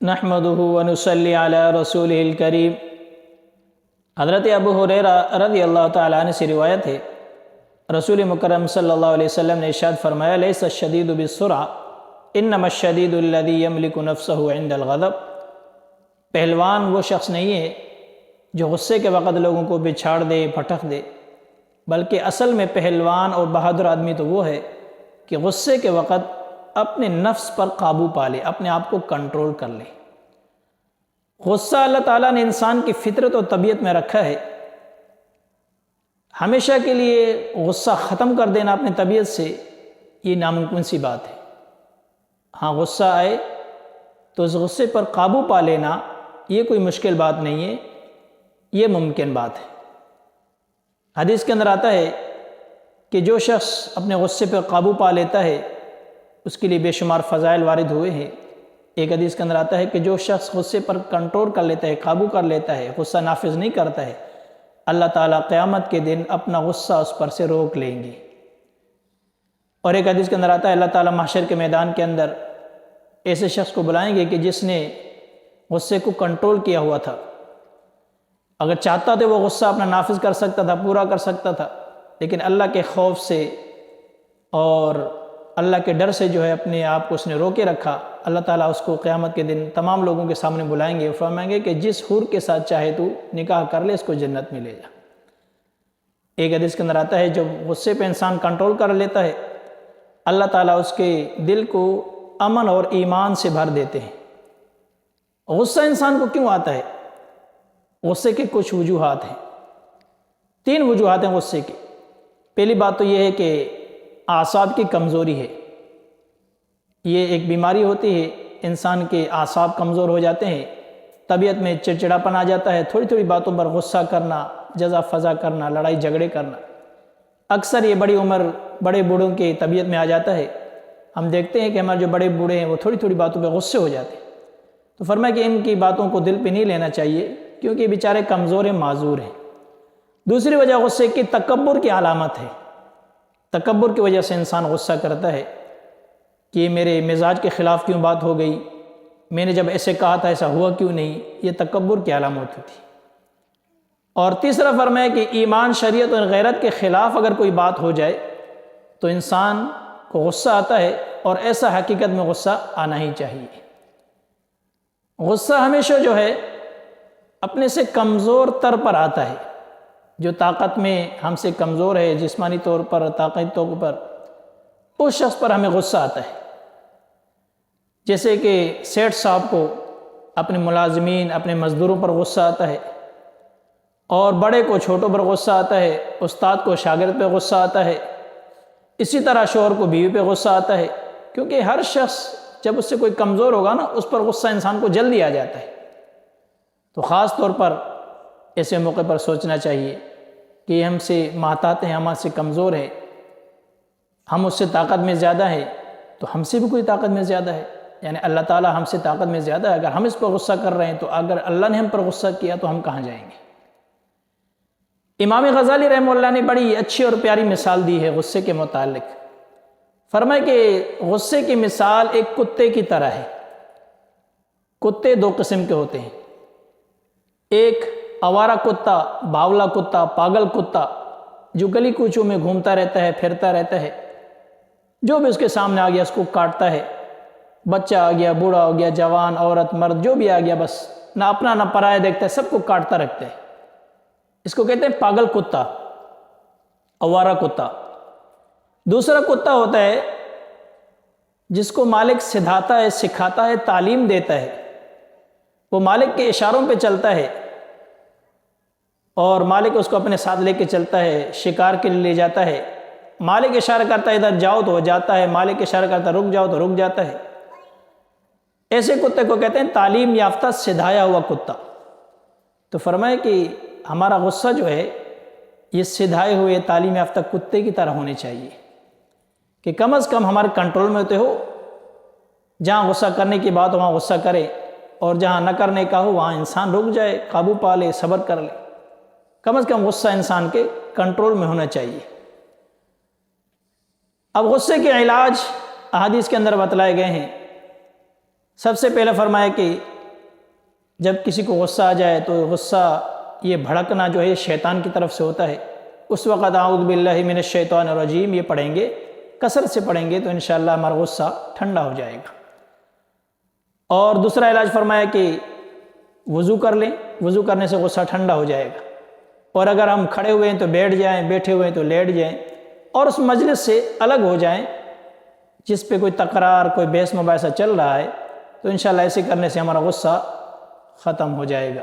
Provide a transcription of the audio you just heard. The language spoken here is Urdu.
نحمدہ ونصلی علی رسولہ الکریم۔ حضرت ابو ہریرہ رضی اللہ تعالیٰ عنہ سے روایت ہے، رسول مکرم صلی اللہ علیہ وسلم نے ارشاد فرمایا، لیس الشدید بالسرعہ انما الشدید الذی یملک نفسہ عند الغضب۔ پہلوان وہ شخص نہیں ہے جو غصے کے وقت لوگوں کو بچھاڑ دے، پھٹک دے، بلکہ اصل میں پہلوان اور بہادر آدمی تو وہ ہے کہ غصے کے وقت اپنے نفس پر قابو پا لے، اپنے آپ کو کنٹرول کر لے۔ غصہ اللہ تعالیٰ نے انسان کی فطرت اور طبیعت میں رکھا ہے۔ ہمیشہ کے لیے غصہ ختم کر دینا اپنی طبیعت سے، یہ ناممکن سی بات ہے۔ ہاں، غصہ آئے تو اس غصے پر قابو پا لینا یہ کوئی مشکل بات نہیں ہے، یہ ممکن بات ہے۔ حدیث کے اندر آتا ہے کہ جو شخص اپنے غصے پر قابو پا لیتا ہے اس کے لیے بے شمار فضائل وارد ہوئے ہیں۔ ایک حدیث کے اندر آتا ہے کہ جو شخص غصے پر کنٹرول کر لیتا ہے، قابو کر لیتا ہے، غصہ نافذ نہیں کرتا ہے، اللہ تعالیٰ قیامت کے دن اپنا غصہ اس پر سے روک لیں گے۔ اور ایک حدیث کے اندر آتا ہے اللہ تعالیٰ محشر کے میدان کے اندر ایسے شخص کو بلائیں گے کہ جس نے غصے کو کنٹرول کیا ہوا تھا۔ اگر چاہتا تو وہ غصہ اپنا نافذ کر سکتا تھا، پورا کر سکتا تھا، لیکن اللہ کے خوف سے اور اللہ کے ڈر سے جو ہے اپنے آپ کو اس نے روکے رکھا۔ اللہ تعالیٰ اس کو قیامت کے دن تمام لوگوں کے سامنے بلائیں گے، فرمائیں گے کہ جس حور کے ساتھ چاہے تو نکاح کر لے، اس کو جنت میں لے جا۔ ایک حدیث کے اندر آتا ہے جب غصے پہ انسان کنٹرول کر لیتا ہے، اللہ تعالیٰ اس کے دل کو امن اور ایمان سے بھر دیتے ہیں۔ غصہ انسان کو کیوں آتا ہے؟ غصے کے کچھ وجوہات ہیں، 3 وجوہات ہیں غصے کی۔ پہلی بات تو یہ ہے کہ اعصاب کی کمزوری ہے۔ یہ ایک بیماری ہوتی ہے، انسان کے اعصاب کمزور ہو جاتے ہیں، طبیعت میں چڑچڑاپن آ جاتا ہے، تھوڑی تھوڑی باتوں پر غصہ کرنا، جزا فضا کرنا، لڑائی جھگڑے کرنا۔ اکثر یہ بڑی عمر بڑے بوڑھوں کی طبیعت میں آ جاتا ہے۔ ہم دیکھتے ہیں کہ ہمارے جو بڑے بوڑھے ہیں وہ تھوڑی تھوڑی باتوں پہ غصے ہو جاتے ہیں۔ تو فرمایا کہ ان کی باتوں کو دل پہ نہیں لینا چاہیے، کیونکہ یہ بیچارے کمزور ہیں، معذور ہیں۔ دوسری وجہ غصے کی تکبر کی علامت ہے۔ تکبر کی وجہ سے انسان غصہ کرتا ہے کہ یہ میرے مزاج کے خلاف کیوں بات ہو گئی، میں نے جب ایسے کہا تھا ایسا ہوا کیوں نہیں، یہ تکبر کی علامت ہوتی ہے۔ اور تیسرا فرمایا کہ ایمان، شریعت اور غیرت کے خلاف اگر کوئی بات ہو جائے تو انسان کو غصہ آتا ہے، اور ایسا حقیقت میں غصہ آنا ہی چاہیے۔ غصہ ہمیشہ جو ہے اپنے سے کمزور تر پر آتا ہے۔ جو طاقت میں ہم سے کمزور ہے، جسمانی طور پر، طاقتی طور پر، اس شخص پر ہمیں غصہ آتا ہے۔ جیسے کہ سیٹھ صاحب کو اپنے ملازمین، اپنے مزدوروں پر غصہ آتا ہے، اور بڑے کو چھوٹوں پر غصہ آتا ہے، استاد کو شاگرد پہ غصہ آتا ہے، اسی طرح شوہر کو بیوی پہ غصہ آتا ہے، کیونکہ ہر شخص جب اس سے کوئی کمزور ہوگا نا، اس پر غصہ انسان کو جلدی آ جاتا ہے۔ تو خاص طور پر ایسے موقع پر سوچنا چاہیے کہ یہ ہم سے محتاط ہیں، ہم سے کمزور ہے، ہم اس سے طاقت میں زیادہ ہیں، تو ہم سے بھی کوئی طاقت میں زیادہ ہے، یعنی اللہ تعالیٰ ہم سے طاقت میں زیادہ ہے۔ اگر ہم اس پر غصہ کر رہے ہیں تو اگر اللہ نے ہم پر غصہ کیا تو ہم کہاں جائیں گے؟ امام غزالی رحمہ اللہ نے بڑی اچھی اور پیاری مثال دی ہے غصے کے متعلق۔ فرمائے کہ غصے کی مثال ایک کتے کی طرح ہے۔ کتے 2 قسم کے ہوتے ہیں، ایک آوارہ کتا، باولا کتا، پاگل کتا، جو گلی کوچوں میں گھومتا رہتا ہے، پھرتا رہتا ہے، جو بھی اس کے سامنے آ گیا اس کو کاٹتا ہے۔ بچہ آ گیا، بوڑھا ہو گیا، جوان، عورت، مرد، جو بھی آ گیا بس نہ اپنا نہ پرایا دیکھتا ہے، سب کو کاٹتا رکھتا ہے۔ اس کو کہتے ہیں پاگل کتا، آوارہ کتا۔ دوسرا کتا ہوتا ہے جس کو مالک سدھاتا ہے، سکھاتا ہے، تعلیم دیتا ہے، وہ مالک کے اشاروں پہ چلتا ہے، اور مالک اس کو اپنے ساتھ لے کے چلتا ہے، شکار کے لیے لے جاتا ہے۔ مالک اشارہ کرتا ہے ادھر جاؤ تو وہ جاتا ہے، مالک اشارہ کرتا ہے رک جاؤ تو رک جاتا ہے۔ ایسے کتے کو کہتے ہیں تعلیم یافتہ، سدھایا ہوا کتا۔ تو فرمائے کہ ہمارا غصہ جو ہے یہ سدھائے ہوئے، تعلیم یافتہ کتے کی طرح ہونے چاہیے کہ کم از کم ہمارے کنٹرول میں ہوتے ہو۔ جہاں غصہ کرنے کی بات ہو وہاں غصہ کرے، اور جہاں نہ کرنے کا ہو وہاں انسان رک جائے، قابو پا لے، صبر کر لے۔ کم از کم غصہ انسان کے کنٹرول میں ہونا چاہیے۔ اب غصے کے علاج احادیث کے اندر بتلائے گئے ہیں۔ سب سے پہلے فرمایا کہ جب کسی کو غصہ آ جائے تو غصہ یہ بھڑکنا جو ہے شیطان کی طرف سے ہوتا ہے، اس وقت اعوذ باللہ من الشیطان الرجیم یہ پڑھیں گے، کثرت سے پڑھیں گے تو انشاءاللہ ہمارا غصہ ٹھنڈا ہو جائے گا۔ اور دوسرا علاج فرمایا کہ وضو کر لیں، وضو کرنے سے غصہ ٹھنڈا ہو جائے گا، اور اگر ہم کھڑے ہوئے ہیں تو بیٹھ جائیں، بیٹھے ہوئے ہیں تو لیٹ جائیں، اور اس مجلس سے الگ ہو جائیں جس پہ کوئی تکرار، کوئی بحث مباحثہ چل رہا ہے، تو انشاءاللہ ایسے کرنے سے ہمارا غصہ ختم ہو جائے گا۔